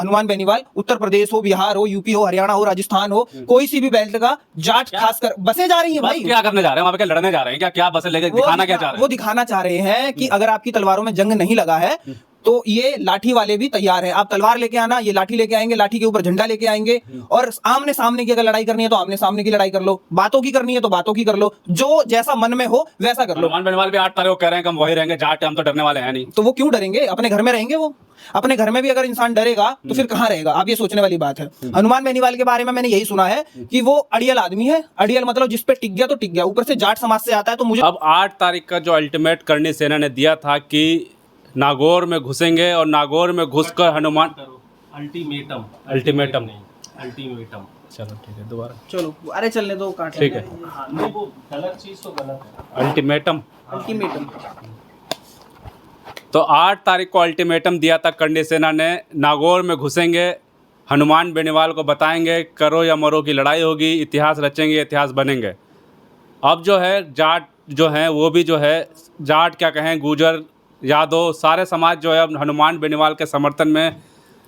हनुमान बेनीवाल, उत्तर प्रदेश हो, बिहार हो, यूपी हो, हरियाणा हो, राजस्थान हो, कोई सी भी बेल्ट का जाट खासकर बसें जा रही हैं भाई। क्या करने जा रहे हैं वहां पे? क्या लड़ने जा रहे हैं? क्या क्या बसें लेके दिखाना क्या चाह रहे वो हैं? दिखाना चाह रहे हैं कि अगर आपकी तलवारों में जंग नहीं लगा है तो ये लाठी वाले भी तैयार हैं। आप तलवार लेके आना, ये लाठी लेके आएंगे, लाठी के ऊपर झंडा लेके आएंगे, और आमने सामने की अगर लड़ाई करनी है तो आमने सामने की लड़ाई कर लो, बातों की करनी है तो बातों की कर लो, जो जैसा मन में हो वैसा कर लो। हनुमान बेनीवाल भी 8 तारीख को कह रहे हैं कि हम वही रहेंगे, जाट हम तो डरने वाले हैं नहीं। तो वो क्यों डरेंगे? अपने घर में रहेंगे। वो अपने घर में भी अगर इंसान डरेगा तो फिर कहाँ रहेगा? आप ये सोचने वाली बात है। हनुमान बेनीवाल के बारे में मैंने यही सुना है कि वो अड़ियल आदमी है। अड़ियल मतलब जिस पे टिक गया तो टिक गया, ऊपर से जाट समाज से आता है। तो मुझे अब 8 तारीख का जो अल्टीमेट करणी सेना ने दिया था कि नागौर में घुसेंगे और नागौर में घुसकर हनुमान अल्टीमेटम अल्टीमेटम नहीं, अल्टीमेटम। चलो ठीक है दोबारा चलो, अरे चलने दो, काट ठीक है हाँ, नहीं वो गलत चीज तो गलत है। अल्टीमेटम। अल्टीमेटम। तो 8 तारीख को अल्टीमेटम दिया था करणी सेना ने, नागौर में घुसेंगे, हनुमान बेनीवाल को बताएंगे करो या मरो की लड़ाई होगी, इतिहास रचेंगे, इतिहास बनेंगे। अब जो है जाट जो हैं वो भी जो है, जाट क्या कहें, गुजर, यादव, सारे समाज जो है अब हनुमान बेनीवाल के समर्थन में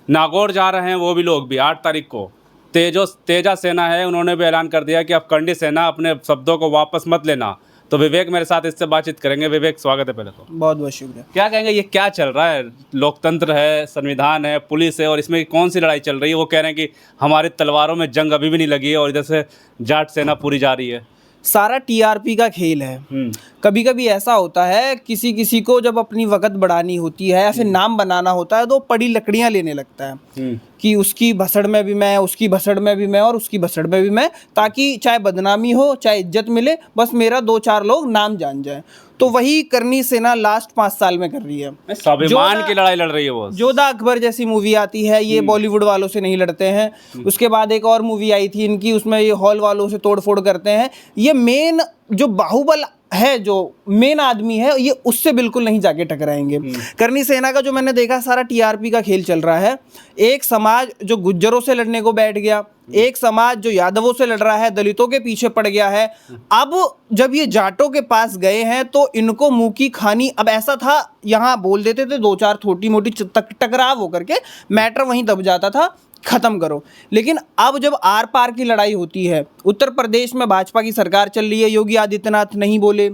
नागौर जा रहे हैं। वो भी लोग भी 8 तारीख को तेजा सेना है, उन्होंने भी ऐलान कर दिया कि अब करणी सेना अपने शब्दों को वापस मत लेना। तो विवेक मेरे साथ इससे बातचीत करेंगे। विवेक स्वागत है पहले तो। बहुत बहुत शुक्रिया। क्या कहेंगे, ये क्या चल रहा है? लोकतंत्र है, संविधान है, पुलिस है, और इसमें कौन सी लड़ाई चल रही है? वो कह रहे हैं कि हमारी तलवारों में जंग अभी भी नहीं लगी है और इधर से जाट सेना पूरी जा रही है। सारा टीआरपी का खेल है। कभी कभी ऐसा होता है, किसी किसी को जब अपनी वक़्त बढ़ानी होती है या फिर नाम बनाना होता है तो पड़ी लकड़ियां लेने लगता है कि उसकी भसड़ में भी मैं, उसकी भसड़ में भी मैं, और उसकी भसड़ में भी मैं, ताकि चाहे बदनामी हो चाहे इज्जत मिले, बस मेरा 2-4 लोग नाम जान जाए। तो वही करणी सेना लास्ट 5 साल में कर रही है। स्वाभिमान की लड़ाई लड़ रही है वो। जोधा अकबर जैसी मूवी आती है, ये बॉलीवुड वालों से नहीं लड़ते हैं। उसके बाद एक और मूवी आई थी इनकी, उसमें ये हॉल वालों से तोड़फोड़ करते हैं। ये मेन जो बाहुबल है, जो मेन आदमी है, ये उससे बिल्कुल नहीं जाके टकराएंगे। करणी सेना का जो मैंने देखा, सारा टीआरपी का खेल चल रहा है। एक समाज जो गुज्जरों से लड़ने को बैठ गया, एक समाज जो यादवों से लड़ रहा है, दलितों के पीछे पड़ गया है। अब जब ये जाटों के पास गए हैं तो इनको मुंह की खानी। अब ऐसा था, यहाँ बोल देते थे 2-4 छोटी मोटी टकराव होकर के मैटर वहीं दब जाता था, खत्म करो। लेकिन अब जब आर पार की लड़ाई होती है, उत्तर प्रदेश में भाजपा की सरकार चल रही है, योगी आदित्यनाथ नहीं बोले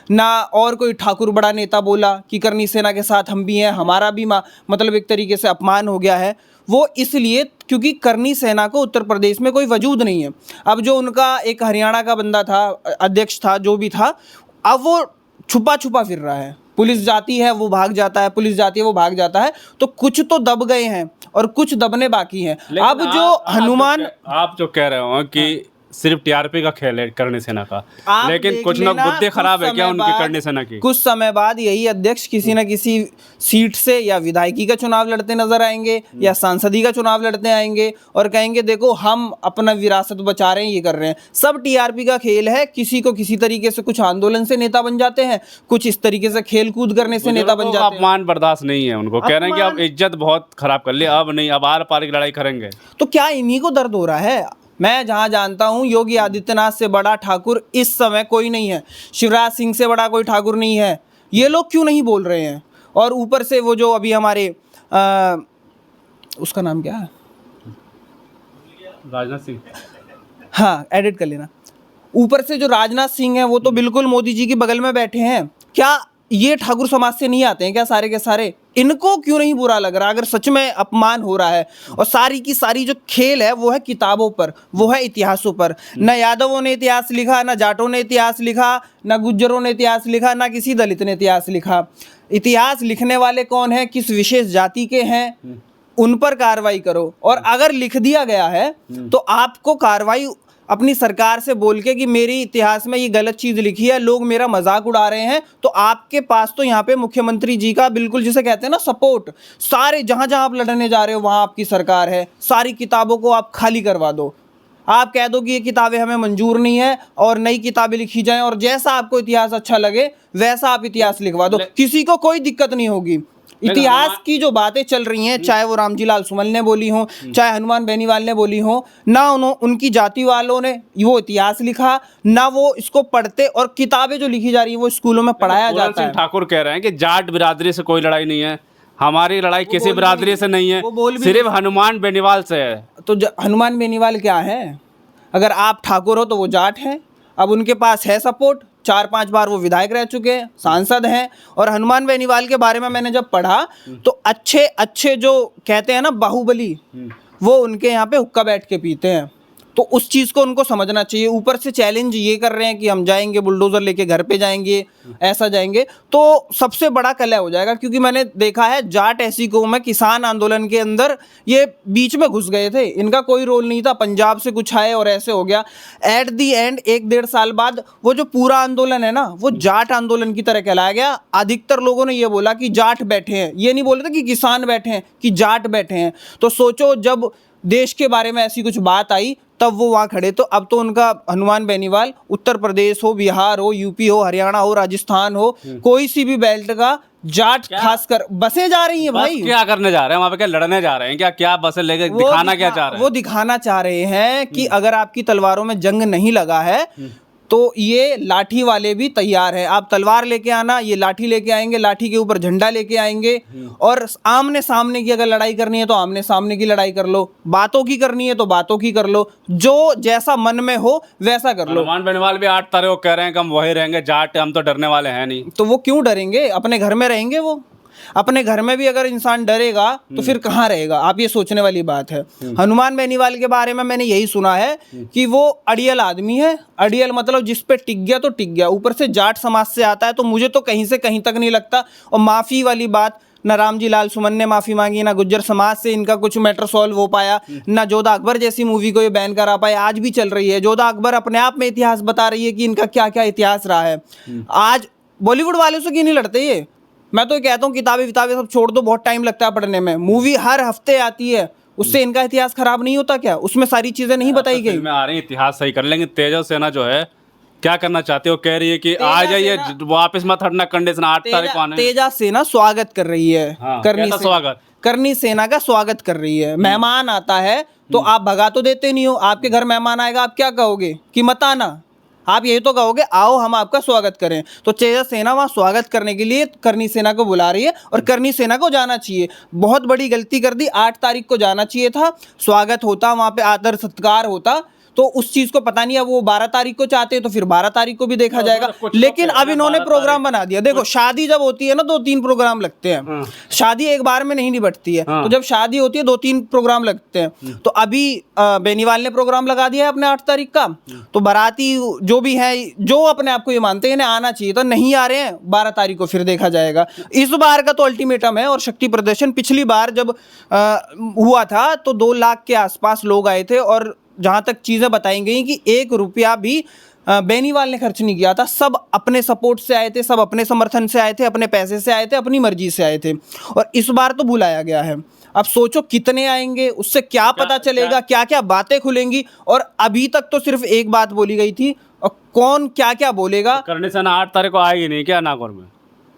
ना, और कोई ठाकुर बड़ा नेता बोला कि करणी सेना के साथ हम भी हैं, हमारा भी मतलब एक तरीके से अपमान हो गया है। वो इसलिए क्योंकि करणी सेना को उत्तर प्रदेश में कोई वजूद नहीं है। अब जो उनका एक हरियाणा का बंदा था, अध्यक्ष था, जो भी था, अब वो छुपा छुपा फिर रहा है। पुलिस जाती है वो भाग जाता है, पुलिस जाती है वो भाग जाता है। तो कुछ तो दब गए हैं और कुछ दबने बाकी हैं। अब जो हनुमान, आप जो कह रहे हो कि सिर्फ टीआरपी का खेल है करणी सेना का, लेकिन कुछ लोग बुद्धि खराब है क्या उनकी करणी सेना की? कुछ समय बाद यही अध्यक्ष किसी न किसी सीट से या विधायकी का चुनाव लड़ते नजर आएंगे या सांसदी का चुनाव लड़ते आएंगे और कहेंगे देखो हम अपना विरासत बचा रहे हैं, ये कर रहे हैं। सब टीआरपी का खेल है। किसी को किसी तरीके से, कुछ आंदोलन से नेता बन जाते हैं, कुछ इस तरीके से खेल कूद करने से नेता बन जाते हैं। अपमान बर्दाश्त नहीं है उनको, कह रहे हैं कि अब इज्जत बहुत खराब कर ली, अब नहीं, अब आर पार की लड़ाई करेंगे। तो क्या इन्हीं को दर्द हो रहा है? मैं जहां जानता हूं, योगी आदित्यनाथ से बड़ा ठाकुर इस समय कोई नहीं है, शिवराज सिंह से बड़ा कोई ठाकुर नहीं है। ये लोग क्यों नहीं बोल रहे हैं? और ऊपर से वो जो अभी हमारे उसका नाम क्या है, राजनाथ सिंह, हाँ एडिट कर लेना। ऊपर से जो राजनाथ सिंह है वो तो बिल्कुल मोदी जी के बगल में बैठे हैं। क्या ये ठाकुर समाज से नहीं आते हैं क्या सारे के सारे? इनको क्यों नहीं बुरा लग रहा अगर सच में अपमान हो रहा है? और सारी की सारी जो खेल है वो है किताबों पर, वो है इतिहासों पर। न यादवों ने इतिहास लिखा, न जाटों ने इतिहास लिखा, न गुज्जरों ने इतिहास लिखा, न किसी दलित ने इतिहास लिखा। इतिहास लिखने वाले कौन है, किस विशेष जाति के हैं, उन पर कार्रवाई करो। और अगर लिख दिया गया है तो आपको कार्रवाई अपनी सरकार से बोल के कि मेरी इतिहास में ये गलत चीज़ लिखी है, लोग मेरा मजाक उड़ा रहे हैं, तो आपके पास तो यहाँ पे मुख्यमंत्री जी का बिल्कुल जिसे कहते हैं ना सपोर्ट, सारे जहाँ जहाँ आप लड़ने जा रहे हो वहाँ आपकी सरकार है। सारी किताबों को आप खाली करवा दो। आप कह दो कि ये किताबें हमें मंजूर नहीं है और नई किताबें लिखी जाएं, और जैसा आपको इतिहास अच्छा लगे वैसा आप इतिहास लिखवा दो। किसी को कोई दिक्कत नहीं होगी। इतिहास की जो बातें चल रही हैं, चाहे वो रामजी लाल सुमन ने बोली हो, चाहे हनुमान बेनीवाल ने बोली हो, ना उनकी जाति वालों ने वो इतिहास लिखा, ना वो इसको पढ़ते, और किताबें जो लिखी जा रही हैं वो स्कूलों में पढ़ाया जाता है। ठाकुर कह रहे हैं कि जाट बिरादरी से कोई लड़ाई नहीं है, हमारी लड़ाई किसी बोल भी बिरादरी नहीं- से नहीं है, वो बोल भी सिर्फ हनुमान बेनीवाल से है। तो हनुमान बेनीवाल क्या है? अगर आप ठाकुर हो तो वो जाट हैं। अब उनके पास है सपोर्ट, 4-5 बार वो विधायक रह चुके हैं, सांसद हैं। और हनुमान बेनीवाल के बारे में मैंने जब पढ़ा तो अच्छे अच्छे जो कहते हैं ना बाहुबली, वो उनके यहाँ पे हुक्का बैठ के पीते हैं। तो उस चीज़ को उनको समझना चाहिए। ऊपर से चैलेंज ये कर रहे हैं कि हम जाएंगे बुलडोज़र लेके घर पे जाएंगे, ऐसा जाएंगे, तो सबसे बड़ा कलह हो जाएगा। क्योंकि मैंने देखा है जाट ऐसी कौम है, किसान आंदोलन के अंदर ये बीच में घुस गए थे, इनका कोई रोल नहीं था, पंजाब से कुछ आए और ऐसे हो गया। एट दी एंड 1-1.5 साल बाद वो जो पूरा आंदोलन है ना, वो जाट आंदोलन की तरह कहलाया गया। अधिकतर लोगों ने ये बोला कि जाट बैठे हैं, ये नहीं बोले थे कि किसान बैठे हैं, कि जाट बैठे हैं। तो सोचो जब देश के बारे में ऐसी कुछ बात आई तब वो वहाँ खड़े। तो अब तो उनका हनुमान बेनीवाल उत्तर प्रदेश हो, बिहार हो, यूपी हो, हरियाणा हो, राजस्थान हो, कोई सी भी बेल्ट का जाट खासकर बसें जा रही हैं भाई। क्या करने जा रहे हैं वहाँ पे? क्या लड़ने जा रहे हैं? क्या बसें लेके दिखाना क्या चाह रहे हैं? वो दिखाना चाह रहे हैं कि अगर आपकी तलवारों में जंग नहीं लगा है तो ये लाठी वाले भी तैयार हैं। आप तलवार लेके आना, ये लाठी लेके आएंगे, लाठी के ऊपर झंडा लेके आएंगे। और आमने सामने की अगर लड़ाई करनी है तो आमने सामने की लड़ाई कर लो, बातों की करनी है तो बातों की कर लो, जो जैसा मन में हो वैसा कर लो। हनुमान बेनीवाल भी 8 तारीख को कह रहे हैं कि हम वही रहेंगे, जाट हम तो डरने वाले हैं नहीं। तो वो क्यों डरेंगे? अपने घर में रहेंगे वो। अपने घर में भी अगर इंसान डरेगा तो फिर कहाँ रहेगा? आप ये सोचने वाली बात है। हनुमान बेनीवाल के बारे में मैंने यही सुना है कि वो अड़ियल आदमी है। अड़ियल मतलब जिस पे टिक गया तो टिक गया। ऊपर से जाट समाज से आता है, तो मुझे तो कहीं से कहीं तक नहीं लगता। और माफ़ी वाली बात, ना रामजी लाल सुमन ने माफ़ी मांगी, ना गुज्जर समाज से इनका कुछ मैटर सॉल्व हो पाया, ना जोधा अकबर जैसी मूवी को ये बैन करा पाए। आज भी चल रही है जोधा अकबर, अपने आप में इतिहास बता रही है कि इनका क्या क्या इतिहास रहा है। आज बॉलीवुड वालों से क्यों नहीं लड़ते ये? मैं तो कहता हूँ किताबें सब छोड़ दो, बहुत टाइम लगता है पढ़ने में। मूवी हर हफ्ते आती है, उससे इनका इतिहास खराब नहीं होता क्या? उसमें सारी चीजें नहीं बताई गई? में आ रही इतिहास सही कर लेंगे। तेजस सेना जो है क्या करना चाहती है? वो कह रही है कि आ जाइए, वापस मत हटना, कंडीशन 8 तारीख को आने। तेजा सेना स्वागत कर रही है। स्वागत करनी सेना का स्वागत कर रही है। मेहमान आता है तो आप भगा तो देते नहीं हो। आपके घर मेहमान आएगा, आप क्या कहोगे? कि मत आना। आप यही तो कहोगे आओ हम आपका स्वागत करें। तो तेजस सेना वहाँ स्वागत करने के लिए करनी सेना को बुला रही है, और करनी सेना को जाना चाहिए। बहुत बड़ी गलती कर दी, 8 तारीख को जाना चाहिए था, स्वागत होता, वहाँ पे आदर सत्कार होता। तो उस चीज़ को पता नहीं है, वो 12 तारीख को चाहते हैं तो फिर 12 तारीख को भी देखा जाएगा। लेकिन अब इन्होंने प्रोग्राम बना दिया। देखो शादी जब होती है ना 2-3 प्रोग्राम लगते हैं। शादी एक बार में नहीं निपटती है। तो जब शादी होती है 2-3 प्रोग्राम लगते हैं। तो अभी बेनीवाल ने प्रोग्राम लगा दिया है अपने 8 तारीख का। तो बाराती जो भी है, जो अपने आप को ये मानते हैं इन्हें आना चाहिए, तो नहीं आ रहे हैं, 12 तारीख को फिर देखा जाएगा। इस बार का तो अल्टीमेटम है। और शक्ति प्रदर्शन पिछली बार जब हुआ था तो 2 लाख के आसपास लोग आए थे, और जहाँ तक चीज़ें बताई गई कि 1 रुपया भी बेनीवाल ने खर्च नहीं किया था। सब अपने सपोर्ट से आए थे, सब अपने समर्थन से आए थे, अपने पैसे से आए थे, अपनी मर्जी से आए थे। और इस बार तो बुलाया गया है। अब सोचो कितने आएंगे, उससे क्या पता चलेगा, क्या क्या बातें खुलेंगी। और अभी तक तो सिर्फ एक बात बोली गई थी, और कौन क्या क्या बोलेगा। करनी सेना 8 तारीख को आएगी नहीं क्या नागौर में?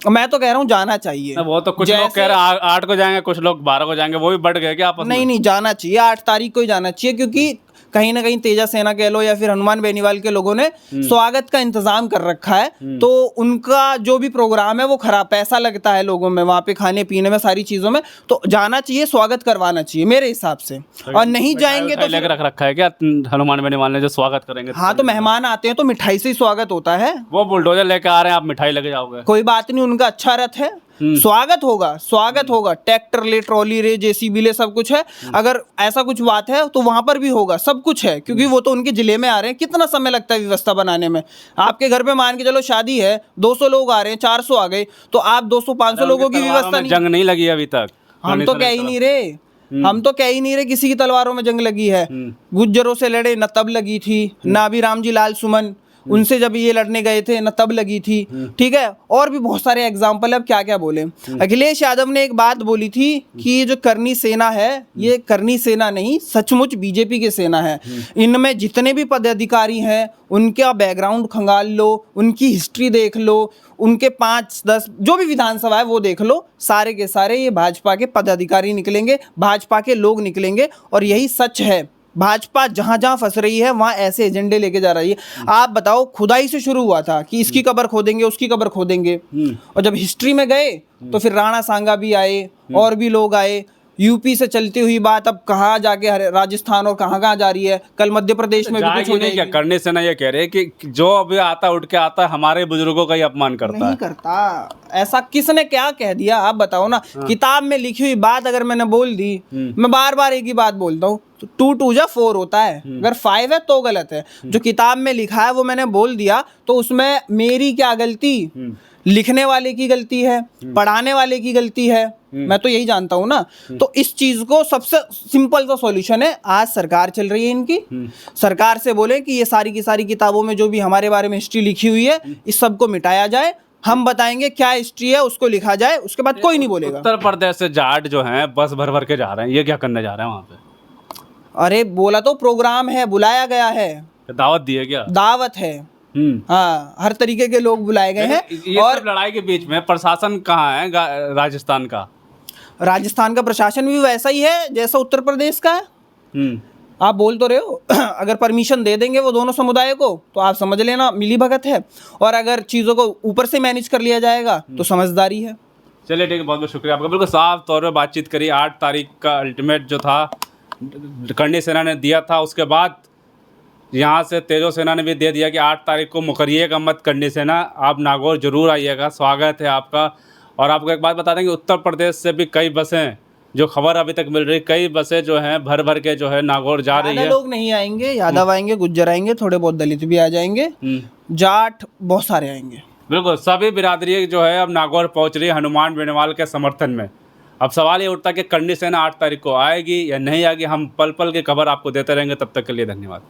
मैं तो कह रहा हूँ जाना चाहिए। वो तो कुछ लोग कह रहे हैं 8 को जाएंगे, कुछ लोग 12 को जाएंगे, वो भी बढ़ गए क्या आपस में? नहीं, जाना चाहिए, 8 तारीख को ही जाना चाहिए। क्योंकि कहीं ना कहीं तेजा सेना कह लो या फिर हनुमान बेनीवाल के लोगों ने स्वागत का इंतजाम कर रखा है। तो उनका जो भी प्रोग्राम है वो खराब, पैसा लगता है लोगों में वहाँ पे, खाने पीने में, सारी चीज़ों में। तो जाना चाहिए, स्वागत करवाना चाहिए मेरे हिसाब से। और नहीं जाएंगे तो लेकर रख रखा है क्या हनुमान बेनीवाल ने जो स्वागत करेंगे? हाँ, तो मेहमान आते हैं तो मिठाई से ही स्वागत होता है। वो बुलडोजर लेकर आ रहे हैं, आप मिठाई लेके जाओगे? कोई बात नहीं, उनका अच्छा रथ है, स्वागत होगा, स्वागत होगा। ट्रैक्टर ले, ट्रॉली ले, जेसीबी ले, सब कुछ है। अगर ऐसा कुछ बात है तो वहां पर भी होगा, सब कुछ है। क्योंकि वो तो उनके जिले में आ रहे हैं। कितना समय लगता है व्यवस्था बनाने में? आपके घर पे मान के चलो शादी है, 200 लोग आ रहे हैं, 400 आ गए, तो आप 200-500 लोगों की व्यवस्था नहीं। जंग नहीं लगी अभी तक? हम तो कह ही नहीं रहे, हम तो कह ही नहीं रहे किसी की तलवारों में जंग लगी है। गुज्जरों से लड़े न तब लगी थी, ना अभी रामजी लाल सुमन उनसे जब ये लड़ने गए थे न तब लगी थी। ठीक है, और भी बहुत सारे एग्जाम्पल है, अब क्या क्या बोले। अखिलेश यादव ने एक बात बोली थी कि ये जो करनी सेना है, ये करनी सेना नहीं, सचमुच बीजेपी की सेना है। इनमें जितने भी पदाधिकारी हैं उनका बैकग्राउंड खंगाल लो, उनकी हिस्ट्री देख लो, उनके 5-10 जो भी विधानसभा है वो देख लो, सारे के सारे ये भाजपा के पदाधिकारी निकलेंगे, भाजपा के लोग निकलेंगे। और यही सच है भाजपा जहां जहां फंस रही है वहां ऐसे एजेंडे लेके जा रही है। आप बताओ, खुदाई से शुरू हुआ था कि इसकी कब्र खोदेंगे, उसकी कब्र खोदेंगे, और जब हिस्ट्री में गए तो फिर राणा सांगा भी आए और भी लोग आए। यूपी से चलती हुई बात अब कहाँ जाके राजस्थान और कहाँ जा रही है, कल मध्य प्रदेश में भी कुछ हो नहीं क्या जाएगी। करने से ना, ये कह रहे हैं कि जो अभी आता उठ के आता है हमारे बुजुर्गों का ही अपमान करता नहीं है। करता, ऐसा किसने क्या कह दिया आप बताओ ना। किताब में लिखी हुई बात अगर मैंने बोल दी, मैं बार बार एक ही बात बोलता हूँ, तो 2 2 4 होता है, अगर 5 है तो गलत है। जो किताब में लिखा है वो मैंने बोल दिया, तो उसमें मेरी क्या गलती, लिखने वाले की गलती है, पढ़ाने वाले की गलती है, मैं तो यही जानता हूँ ना। तो इस चीज को सबसे सिंपल सा सॉल्यूशन है, आज सरकार चल रही है इनकी, सरकार से बोले कि ये सारी की सारी किताबों में जो भी हमारे बारे में हिस्ट्री लिखी हुई है इस सब को मिटाया जाए, हम बताएंगे क्या हिस्ट्री है, उसको लिखा जाए, उसके बाद कोई नहीं बोलेगा। उत्तर प्रदेश से जाट जो हैं बस भर भर के जा रहे हैं, ये क्या करने जा रहे हैं वहाँ पे? अरे बोला तो प्रोग्राम है, बुलाया गया है, दावत दी है क्या? दावत है। हाँ, हर तरीके के लोग बुलाए गए हैं। ये और सब लड़ाई के बीच में प्रशासन कहाँ है राजस्थान का? राजस्थान का प्रशासन भी वैसा ही है जैसा उत्तर प्रदेश का है। आप बोल तो रहे हो अगर परमिशन दे देंगे वो दोनों समुदाय को तो आप समझ लेना मिली भगत है, और अगर चीज़ों को ऊपर से मैनेज कर लिया जाएगा तो समझदारी है। चलिए ठीक है, बहुत बहुत शुक्रिया आपका। बिल्कुल साफ तौर पे बातचीत करी। 8 तारीख का अल्टीमेट जो था करणी सेना ने दिया था, उसके बाद यहाँ से तेजो सेना ने भी दे दिया कि 8 तारीख को मुकरिएगा मत करणी सेना, आप नागौर जरूर आइएगा, स्वागत है आपका। और आपको एक बात बता दें कि उत्तर प्रदेश से भी कई बसें, जो खबर अभी तक मिल रही, कई बसें जो हैं भर भर के जो है नागौर जा रही है। लोग नहीं आएंगे, यादव आएंगे, गुज्जर आएंगे, थोड़े बहुत दलित भी आ जाएंगे, जाट बहुत सारे आएंगे। बिल्कुल सभी बिरादरी जो है अब नागौर पहुंच रही है हनुमान बेनीवाल के समर्थन में। अब सवाल ये उठता है कि करणी सेना 8 तारीख को आएगी या नहीं आएगी। हम पल पल की खबर आपको देते रहेंगे, तब तक के लिए धन्यवाद।